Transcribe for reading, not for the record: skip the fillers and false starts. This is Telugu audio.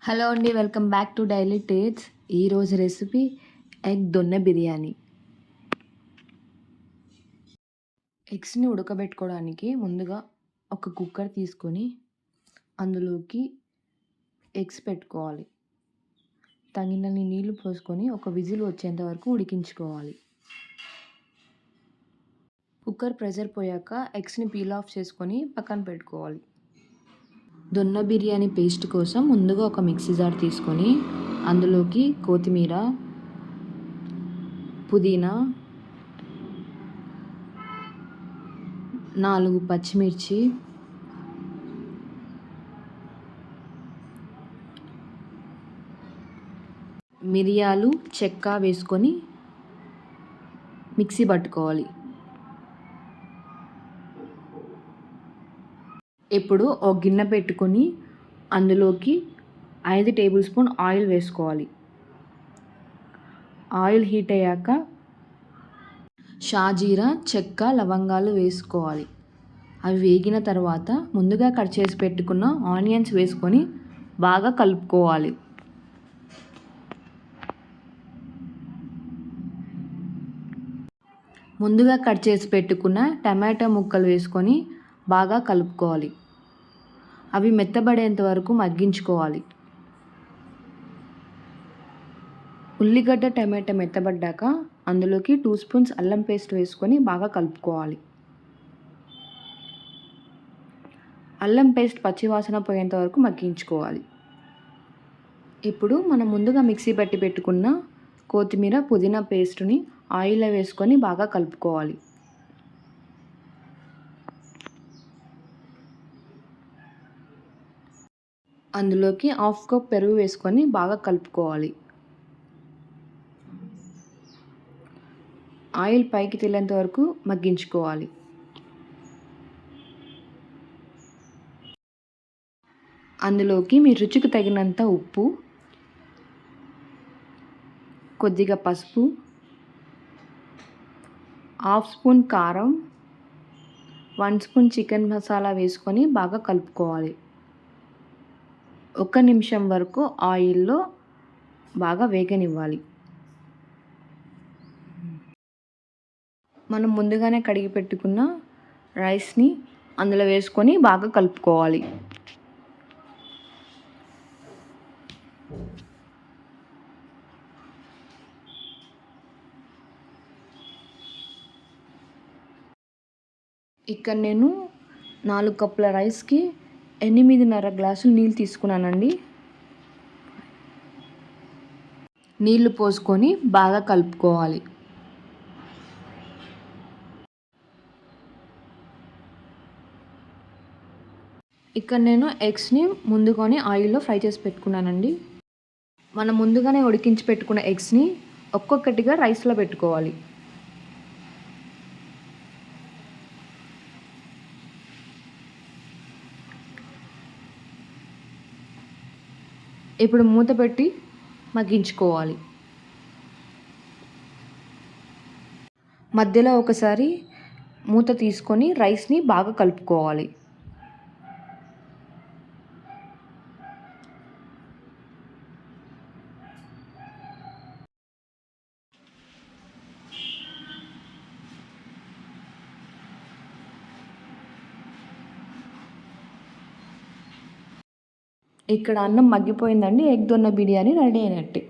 హలో అండి, వెల్కమ్ బ్యాక్ టు డైలీ టేట్స్. ఈరోజు రెసిపీ ఎగ్ దొన్నె బిర్యానీ. ఎగ్స్ని ఉడకబెట్టుకోవడానికి ముందుగా ఒక కుక్కర్ తీసుకొని అందులోకి ఎగ్స్ పెట్టుకోవాలి. తగినన్ని నీళ్లు పోసుకొని ఒక విజిల్ వచ్చేంత వరకు ఉడికించుకోవాలి. కుక్కర్ ప్రెషర్ పోయాక ఎగ్స్ని పీల్ ఆఫ్ చేసుకొని పక్కన పెట్టుకోవాలి. దొన్న బిర్యానీ పేస్ట్ కోసం ముందుగా ఒక మిక్సీ జార్ తీసుకొని అందులోకి కొత్తిమీర, పుదీనా, 4 పచ్చిమిర్చి, మిరియాలు, చెక్క వేసుకొని మిక్సీ పట్టుకోవాలి. ఇప్పుడు ఒక గిన్నె పెట్టుకొని అందులోకి 5 టేబుల్ స్పూన్ ఆయిల్ వేసుకోవాలి. ఆయిల్ హీట్ అయ్యాక షాజీరా, చెక్క, లవంగాలు వేసుకోవాలి. అవి వేగిన తర్వాత ముందుగా కట్ చేసి పెట్టుకున్న ఆనియన్స్ వేసుకొని బాగా కలుపుకోవాలి. ముందుగా కట్ చేసి పెట్టుకున్న టమాటో ముక్కలు వేసుకొని బాగా కలుపుకోవాలి. అవి మెత్తబడేంత వరకు మగ్గించుకోవాలి. ఉల్లిగడ్డ, టమాటో మెత్తబడ్డాక అందులోకి 2 స్పూన్స్ అల్లం పేస్ట్ వేసుకొని బాగా కలుపుకోవాలి. అల్లం పేస్ట్ పచ్చివాసన పోయేంత వరకు మగ్గించుకోవాలి. ఇప్పుడు మనం ముందుగా మిక్సీ పట్టి పెట్టుకున్న కొత్తిమీర, పుదీనా పేస్ట్ని ఆయిల్లో వేసుకొని బాగా కలుపుకోవాలి. అందులోకి 1/2 కప్ పెరుగు వేసుకొని బాగా కలుపుకోవాలి. ఆయిల్ పైకి తేలేంత వరకు మగ్గించుకోవాలి. అందులోకి మీ రుచికి తగినంత ఉప్పు, కొద్దిగా పసుపు, 1/2 స్పూన్ కారం, 1 స్పూన్ చికెన్ మసాలా వేసుకొని బాగా కలుపుకోవాలి. 1 నిమిషం వరకు ఆయిల్లో బాగా వేగనివ్వాలి. మనం ముందుగానే కడిగి పెట్టుకున్న రైస్ని అందులో వేసుకొని బాగా కలుపుకోవాలి. ఇక్కడ నేను 4 కప్పుల రైస్కి 8.5 గ్లాసులు నీళ్ళు తీసుకున్నానండి. నీళ్లు పోసుకొని బాగా కలుపుకోవాలి. ఇక్కడ నేను ఎగ్స్ని ముందుగానే ఆయిల్లో ఫ్రై చేసి పెట్టుకున్నానండి. మనం ముందుగానే ఉడికించి పెట్టుకున్న ఎగ్స్ని ఒక్కొక్కటిగా రైస్లో పెట్టుకోవాలి. ఇప్పుడు మూత పెట్టి మగ్గించుకోవాలి. మధ్యలో ఒకసారి మూత తీసుకొని రైస్ని బాగా కలుపుకోవాలి. ఇక్కడ అన్నం మగ్గిపోయిందండి. ఎగ్ దొన్న బిర్యానీ రెడీ అయినట్టే.